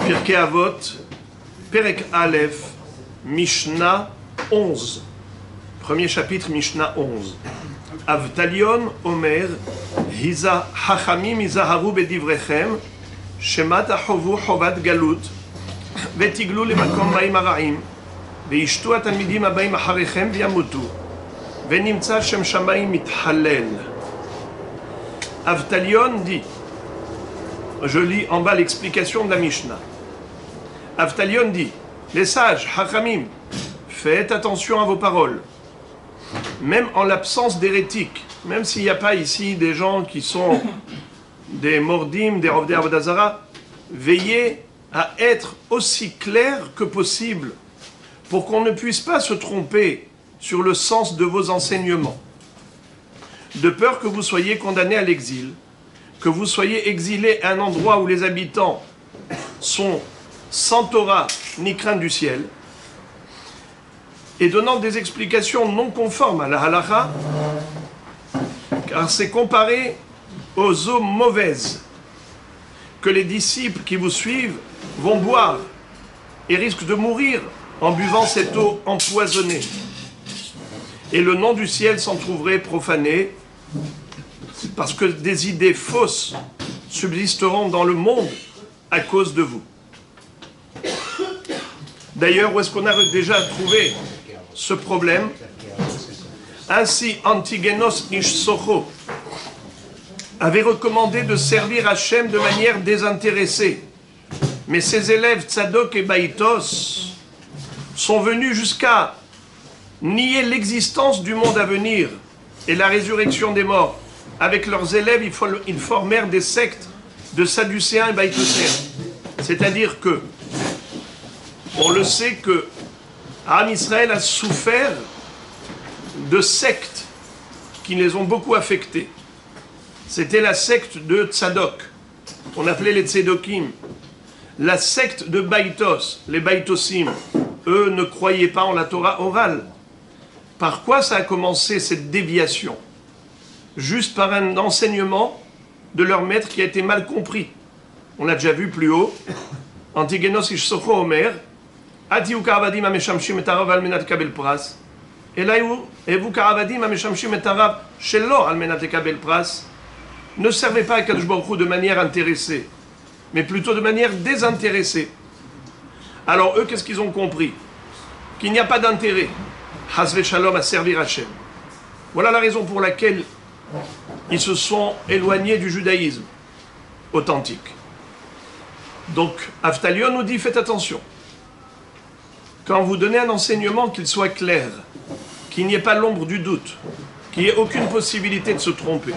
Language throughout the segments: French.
Pirkei Avot, Perek Aleph, Mishnah 11. Premier chapitre, Mishnah 11. Avtalion Omer, Hiza Hachamim Izaharu Bedivrechem, Shemat Ahovu Chovat Galut, Vetiglu Lemakom Baim Araim, Veishtu Atalmidim Abaim Acharechem Viamutu, Venimtza Shem Shamayim Mithalel. Avtalion dit, je lis en bas l'explication de la Mishnah. Avtalion dit, les sages, Hachamim, faites attention à vos paroles, même en l'absence d'hérétiques, même s'il n'y a pas ici des gens qui sont des mordim, des rovdei avodah zara, veillez à être aussi clair que possible pour qu'on ne puisse pas se tromper sur le sens de vos enseignements, de peur que vous soyez condamnés à l'exil, que vous soyez exilés à un endroit où les habitants sont sans Torah ni crainte du ciel, et donnant des explications non conformes à la halakha, car c'est comparé aux eaux mauvaises que les disciples qui vous suivent vont boire et risquent de mourir en buvant cette eau empoisonnée. Et le nom du ciel s'en trouverait profané, parce que des idées fausses subsisteront dans le monde à cause de vous. D'ailleurs, où est-ce qu'on a déjà trouvé ce problème? Ainsi, Antigenos Ish Socho avait recommandé de servir Hachem de manière désintéressée. Mais ses élèves Tzadok et Baïtos sont venus jusqu'à nier l'existence du monde à venir et la résurrection des morts. Avec leurs élèves, ils formèrent des sectes de Sadducéens et Baïtocéens. C'est-à-dire que, on le sait que Am Israël a souffert de sectes qui les ont beaucoup affectés. C'était la secte de Tzadok, qu'on appelait les Tzedokim. La secte de Baïtos, les Baïtosim, eux ne croyaient pas en la Torah orale. Par quoi ça a commencé cette déviation? Juste par un enseignement de leur maître qui a été mal compris. On l'a déjà vu plus haut. Antigenos Ish Socho Omer, Ati Ukaravadim Ameshamshim et Arav Almenat Kabel Pras. Et là, vous Karavadim Ameshamshim et Arav Shelo Almenat Kabel Pras. Ne servez pas à Kadosh Baruch Hu de manière intéressée, mais plutôt de manière désintéressée. Alors eux, qu'est-ce qu'ils ont compris? Qu'il n'y a pas d'intérêt, Hasve Shalom, à servir Hachem. Voilà la raison pour laquelle ils se sont éloignés du judaïsme authentique. Donc, Avtalion nous dit, faites attention. Quand vous donnez un enseignement, qu'il soit clair, qu'il n'y ait pas l'ombre du doute, qu'il n'y ait aucune possibilité de se tromper.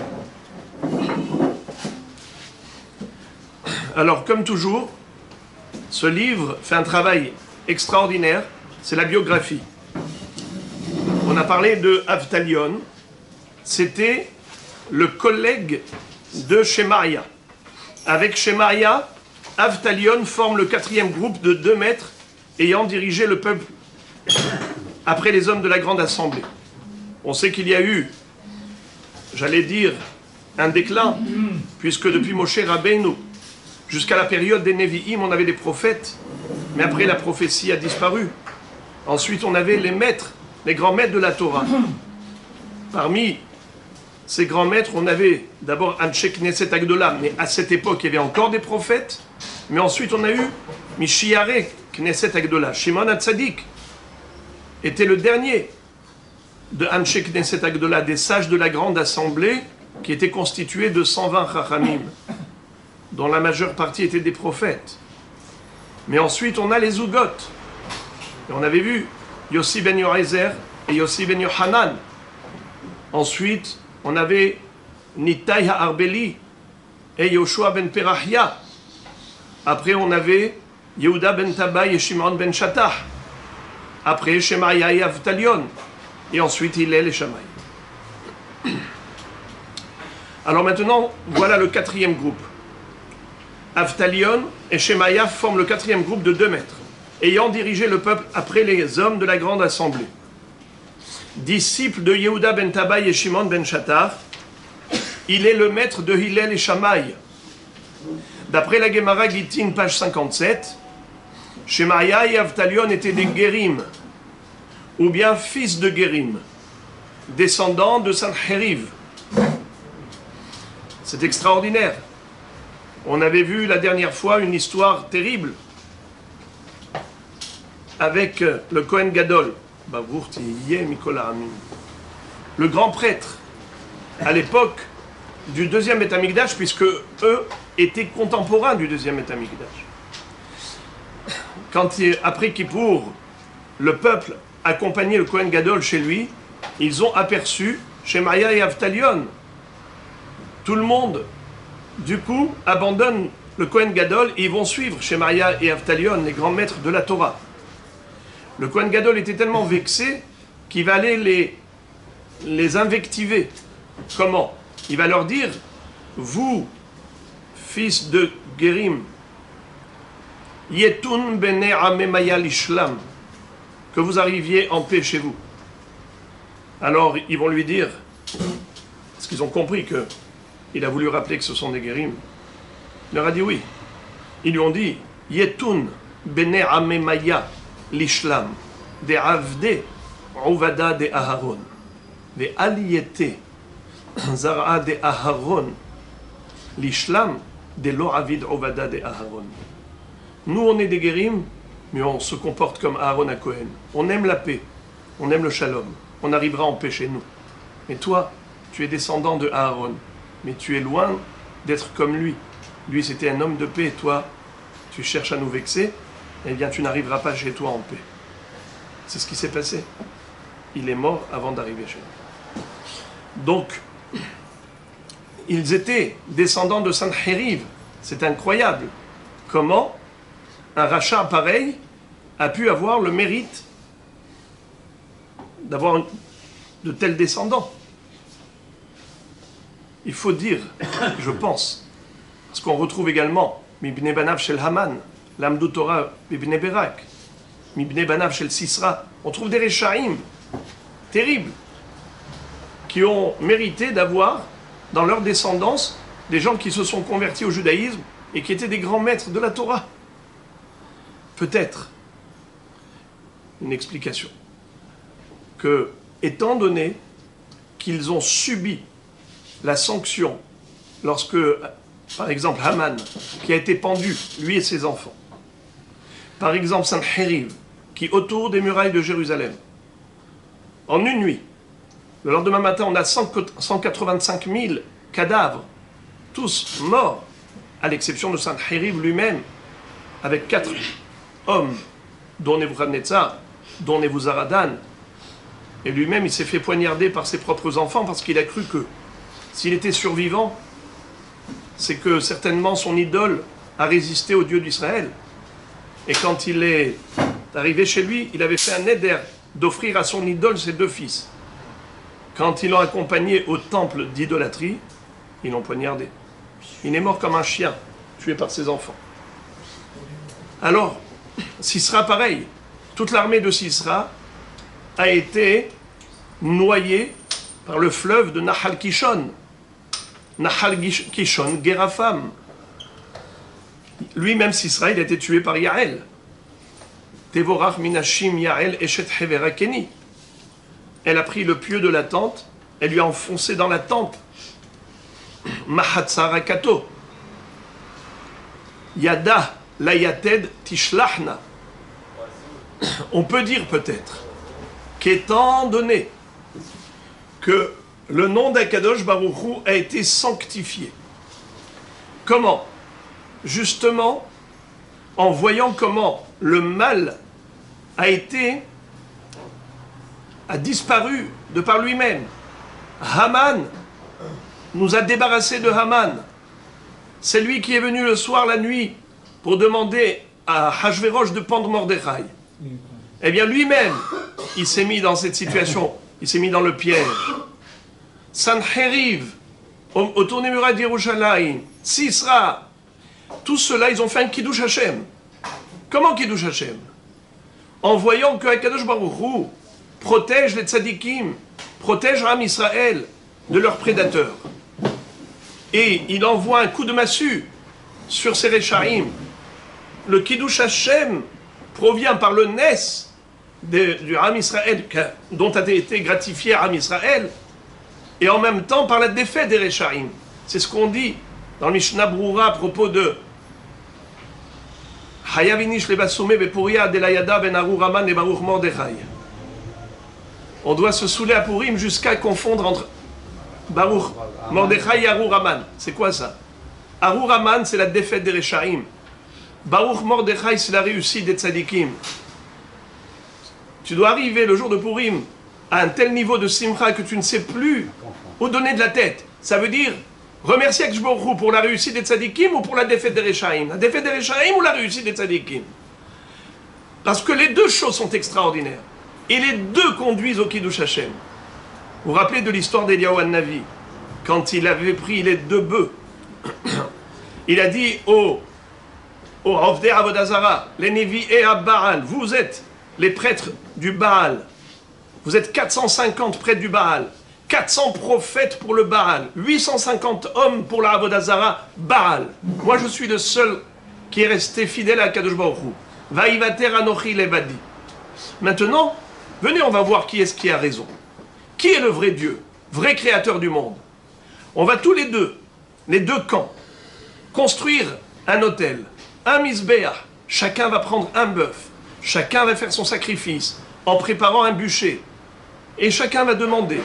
Alors, comme toujours, ce livre fait un travail extraordinaire, c'est la biographie. On a parlé de Avtalion, c'était le collègue de Shemaria. Avec Shemaria, Avtalion forme le 4e groupe de 2 maîtres ayant dirigé le peuple après les hommes de la grande assemblée. On sait qu'il y a eu, j'allais dire, un déclin, puisque depuis Moshe Rabbeinu jusqu'à la période des Nevi'im, on avait des prophètes, mais après la prophétie a disparu. Ensuite, on avait les maîtres, les grands maîtres de la Torah. Parmi ces grands maîtres, on avait d'abord Anshe Knesset Agdola, mais à cette époque, il y avait encore des prophètes. Mais ensuite, on a eu Mishiare Knesset Agdola. Shimon HaTzadik était le dernier de Anshe Knesset Agdola, des sages de la grande assemblée, qui était constituée de 120 Chachamim, dont la majeure partie étaient des prophètes. Mais ensuite, on a les Zugot. Et on avait vu Yossi ben Yoézer et Yossi ben Yohanan. Ensuite, on avait Nitai Ha'arbeli et Yoshua ben Perahia. Après, on avait Yehuda ben Tabai et Shimon ben Shattah. Après, Shemaïa et Avtalion. Et ensuite, Hillel et Shammai. Alors maintenant, voilà le 4e groupe. Avtalion et Shemaïa forment le 4e groupe de 2 maîtres, ayant dirigé le peuple après les hommes de la grande assemblée. Disciple de Yehuda ben Tabai et Shimon ben Shattah, il est le maître de Hillel et Shammai. D'après la Gemara Gittin, page 57, Shemaya et Avtalion étaient des Guérim, ou bien fils de Guérim, descendants de Sancheriv. C'est extraordinaire. On avait vu la dernière fois une histoire terrible avec le Kohen Gadol, le grand prêtre, à l'époque du deuxième Beth Amikdash, puisque eux étaient contemporains du deuxième Beth Amikdash. Quand, après Kippour, le peuple accompagnait le Kohen Gadol chez lui, ils ont aperçu Shemaya et Avtalion. Tout le monde, du coup, abandonne le Kohen Gadol et ils vont suivre Shemaya et Avtalion, les grands maîtres de la Torah. Le Kohen Gadol était tellement vexé qu'il va aller les invectiver. Comment? Il va leur dire, vous, fils de Guérim, Yetun bene amemaya l'ishlam, que vous arriviez en paix chez vous. Alors ils vont lui dire, parce qu'ils ont compris qu'il a voulu rappeler que ce sont des Guérim. Il leur a dit oui. Ils lui ont dit, Yetun bene amemaya l'ishlam, de avde uvada de Aharon, de aliyete zara de Aharon, l'ishlam de lo avid uvada de Aharon. Nous, on est des Guérim, mais on se comporte comme Aaron à Cohen. On aime la paix, on aime le shalom. On arrivera en paix chez nous. Mais toi, tu es descendant de Aaron, mais tu es loin d'être comme lui. Lui, c'était un homme de paix, et toi, tu cherches à nous vexer, eh bien, tu n'arriveras pas chez toi en paix. C'est ce qui s'est passé. Il est mort avant d'arriver chez nous. Donc, ils étaient descendants de Sancheriv. C'est incroyable. Comment un rachat pareil a pu avoir le mérite d'avoir de tels descendants. Il faut dire, je pense, parce qu'on retrouve également Mibne Banav Shel Haman, Lamdu Torah Mibne Berak, Mibne Banav Shel Sisra. On trouve des Rechaim terribles qui ont mérité d'avoir dans leur descendance des gens qui se sont convertis au judaïsme et qui étaient des grands maîtres de la Torah. Peut-être une explication que, étant donné qu'ils ont subi la sanction lorsque, par exemple, Haman, qui a été pendu, lui et ses enfants, par exemple, Sancheriv, qui autour des murailles de Jérusalem, en une nuit, le lendemain matin, on a 185 000 cadavres, tous morts, à l'exception de Sancheriv lui-même, avec 4 hommes, dont Nebuchadnezzar, dont Nebuzaradan, et lui-même il s'est fait poignarder par ses propres enfants parce qu'il a cru que s'il était survivant, c'est que certainement son idole a résisté au Dieu d'Israël. Et quand il est arrivé chez lui, il avait fait un éder d'offrir à son idole ses 2 fils. Quand ils l'ont accompagné au temple d'idolâtrie, ils l'ont poignardé. Il est mort comme un chien, tué par ses enfants. Alors, Sisra pareil. Toute l'armée de Sisra a été noyée par le fleuve de Nahal Kishon. Nahal Kishon, Gerafam. Lui-même, Sisra, il a été tué par Yael. Tevorach minashim Yael eshet heverakeni. Elle a pris le pieu de la tente, elle lui a enfoncé dans la tempe. Mahatsarakato. Yada la yated tishlachna. On peut dire peut-être qu'étant donné que le nom d'Akadosh Baruch Hu a été sanctifié, comment? Justement, en voyant comment le mal a disparu de par lui-même. Haman nous a débarrassés de Haman. C'est lui qui est venu le soir, la nuit, pour demander à Hachvérosh de pendre Mordechai. Eh bien, lui-même, il s'est mis dans cette situation, il s'est mis dans le piège. Sancheriv, autour des murailles d'Yerushalayim, Sisra, tous ceux-là, ils ont fait un Kiddush Hashem. Comment Kiddush Hashem? En voyant que Akadosh Baruch Hu protège les tzadikim, protège Ram Israël de leurs prédateurs. Et il envoie un coup de massue sur ces Rechaim. Le Kiddush Hashem provient par le Nes du Am Israël, dont a été gratifié Am Israël, et en même temps par la défaite des Rechaim. C'est ce qu'on dit dans le Mishnah Brura à propos de Hayavinish lebasome bepuria delayada ben Arur Haman et Baruch Mordechai. On doit se saouler à Purim jusqu'à confondre entre Baruch Mordechai et Arur Haman. C'est quoi ça? Arur Haman, c'est la défaite des Rechaim. Baruch Mordechai, c'est la réussite des tzadikim. Tu dois arriver le jour de Purim à un tel niveau de simcha que tu ne sais plus où donner de la tête. Ça veut dire remercier Akadosh Baruch Hu pour la réussite des tzadikim ou pour la défaite des Rechaim. La défaite des Rechaim ou la réussite des tzadikim. Parce que les deux choses sont extraordinaires. Et les deux conduisent au Kiddush Hashem. Vous vous rappelez de l'histoire d'Eliyahu Navi, quand il avait pris les deux bœufs. Il a dit aux Ovdei Avodah Zara, les Nevi et à Baal, vous êtes les prêtres du Baal. Vous êtes 450 prêtres du Baal. 400 prophètes pour le Baal. 850 hommes pour la Avodah Zara, Baal. Moi, je suis le seul qui est resté fidèle à Kadosh Baruch Hu. Vaïvater Anochi Levadi. Maintenant, venez, on va voir qui est-ce qui a raison. Qui est le vrai Dieu, vrai créateur du monde? On va tous les deux camps, construire un autel, un misbéach. Chacun va prendre un bœuf. Chacun va faire son sacrifice en préparant un bûcher. Et chacun va demander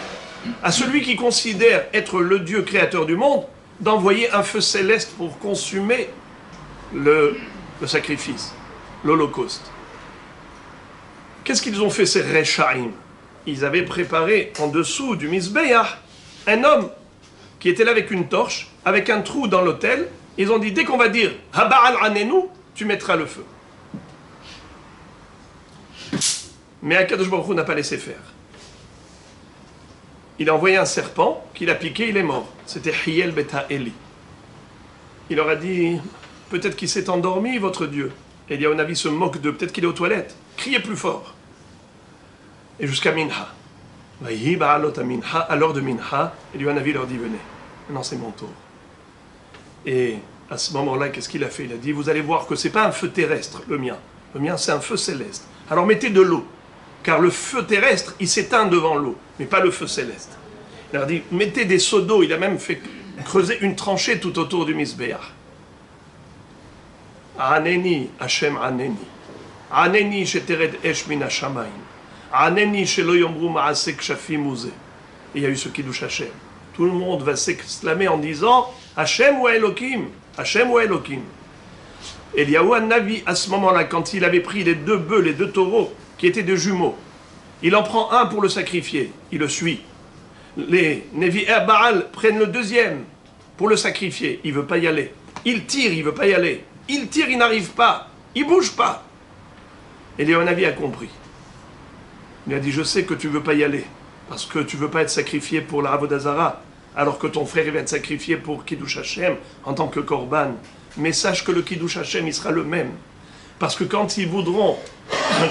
à celui qui considère être le Dieu créateur du monde d'envoyer un feu céleste pour consumer le sacrifice, l'holocauste. Qu'est-ce qu'ils ont fait ces Rechaim? Ils avaient préparé en dessous du Mizbeach un homme qui était là avec une torche, avec un trou dans l'autel. Ils ont dit, dès qu'on va dire « Haba'al anenu », tu mettras le feu. Mais Akadosh Baruch Hu n'a pas laissé faire. Il a envoyé un serpent, qu'il a piqué, il est mort. C'était Hiel Beta Eli. Il leur a dit, peut-être qu'il s'est endormi, votre Dieu. Eliyahu Navi se moque d'eux, peut-être qu'il est aux toilettes. Criez plus fort. Et jusqu'à Minha. À l'heure de Minha, Eliyahu Navi leur dit, venez, maintenant c'est mon tour. Et à ce moment-là, qu'est-ce qu'il a fait? Il a dit, vous allez voir que ce n'est pas un feu terrestre, le mien. Le mien, c'est un feu céleste. Alors mettez de l'eau. Car le feu terrestre, il s'éteint devant l'eau, mais pas le feu céleste. Il leur dit, mettez des seaux d'eau. Il a même fait creuser une tranchée tout autour du Mizbeach. Aneni, Hashem Aneni. Aneni, shetered esh min hashamayim. Aneni, shelo yomru ma'aseh kshafim uze. Et il y a eu ce Kiddush Hashem. Tout le monde va s'exclamer en disant, Hashem ou Elohim, Hashem ou Elohim. Eliyahu Navi, à ce moment-là, quand il avait pris les deux bœufs, les deux taureaux, qui étaient des jumeaux, il en prend un pour le sacrifier, il le suit. Les Nevi et Baal prennent le deuxième pour le sacrifier, il ne veut pas y aller. Il tire, il ne veut pas y aller. Il tire, il n'arrive pas. Il ne bouge pas. Et Eliyahu Navi a compris. Il a dit, je sais que tu ne veux pas y aller, parce que tu ne veux pas être sacrifié pour la Avodah Zara, alors que ton frère il va être sacrifié pour Kiddush Hashem en tant que Korban. Mais sache que le Kiddush Hashem, il sera le même. Parce que quand ils voudront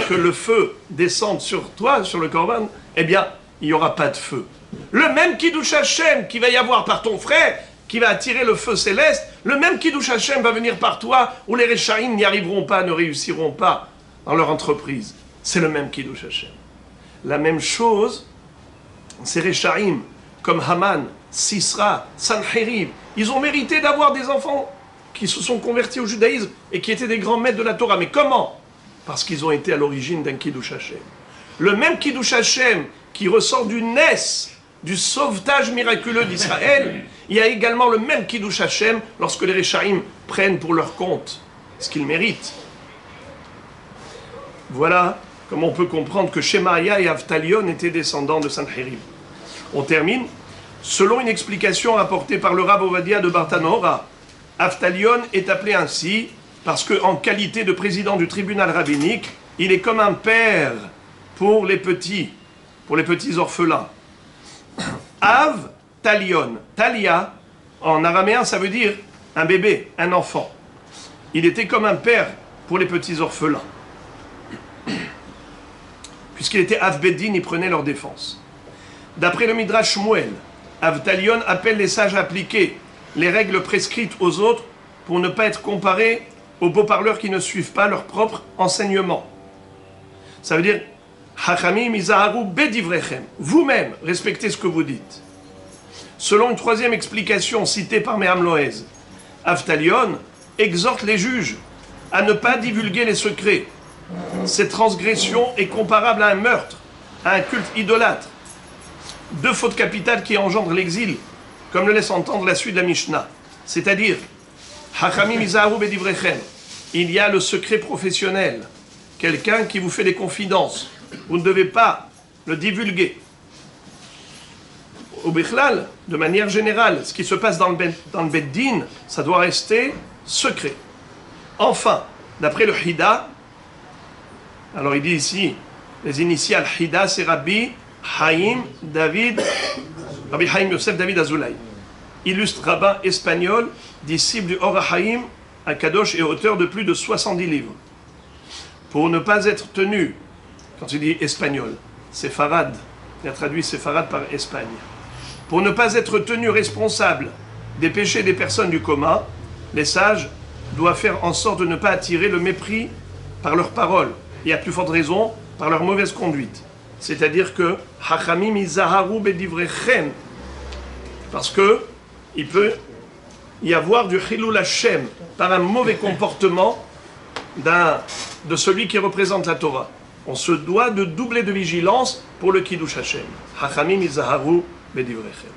que le feu descende sur toi, sur le Korban, eh bien, il n'y aura pas de feu. Le même Kiddush Hashem qui va y avoir par ton frère, qui va attirer le feu céleste, le même Kiddush Hashem va venir par toi, où les Rechaim n'y arriveront pas, ne réussiront pas dans leur entreprise. C'est le même Kiddush Hashem. La même chose, ces Rechaim, comme Haman, Sisra, Sanherib, ils ont mérité d'avoir des enfants qui se sont convertis au judaïsme et qui étaient des grands maîtres de la Torah. Mais comment? Parce qu'ils ont été à l'origine d'un Kiddush Hashem. Le même Kiddush Hashem qui ressort du Nes, du sauvetage miraculeux d'Israël, il y a également le même Kiddush Hashem lorsque les Rechaim prennent pour leur compte ce qu'ils méritent. Voilà comment on peut comprendre que Shemaïa et Avtalion étaient descendants de Sanherib. On termine. Selon une explication apportée par le Rav Ovadia de Bartanora, Avtalion est appelé ainsi parce qu'en qualité de président du tribunal rabbinique, il est comme un père pour les petits orphelins. Av Talion, Talia, en araméen ça veut dire un bébé, un enfant. Il était comme un père pour les petits orphelins. Puisqu'il était Avbeddin, il prenait leur défense. D'après le Midrash Shmuel, Avtalion appelle les sages à appliquer les règles prescrites aux autres pour ne pas être comparés aux beaux-parleurs qui ne suivent pas leur propre enseignement. Ça veut dire, Hachamim izaharu bedivrechem. Vous-même, respectez ce que vous dites. Selon une troisième explication citée par Me'am Loez, Avtalion exhorte les juges à ne pas divulguer les secrets. Cette transgression est comparable à un meurtre, à un culte idolâtre. Deux fautes capitales qui engendrent l'exil, comme le laisse entendre la suite de la Mishnah. C'est-à-dire, Hachamim izaharu bedivrechem. Il y a le secret professionnel, quelqu'un qui vous fait des confidences. Vous ne devez pas le divulguer. Au Bichlal, de manière générale, ce qui se passe dans le Beddin, ça doit rester secret. Enfin, d'après le Hida, alors il dit ici, les initiales Hida, c'est Rabbi Haïm Yosef David Azoulay, illustre rabbin espagnol, disciple du Or HaHaim à Kadosh et auteur de plus de 70 livres. Pour ne pas être tenu, quand il dit espagnol, séfarade, il a traduit séfarade par Espagne. Pour ne pas être tenu responsable des péchés des personnes du commun, les sages doivent faire en sorte de ne pas attirer le mépris par leurs paroles, et à plus forte raison, par leur mauvaise conduite. C'est-à-dire que Hachamim izaharu bedivrechem, parce que il peut y avoir du Chilul Hashem par un mauvais comportement de celui qui représente la Torah. On se doit de doubler de vigilance pour le Kiddush Hashem. Hachamim izaharu bedivrechem.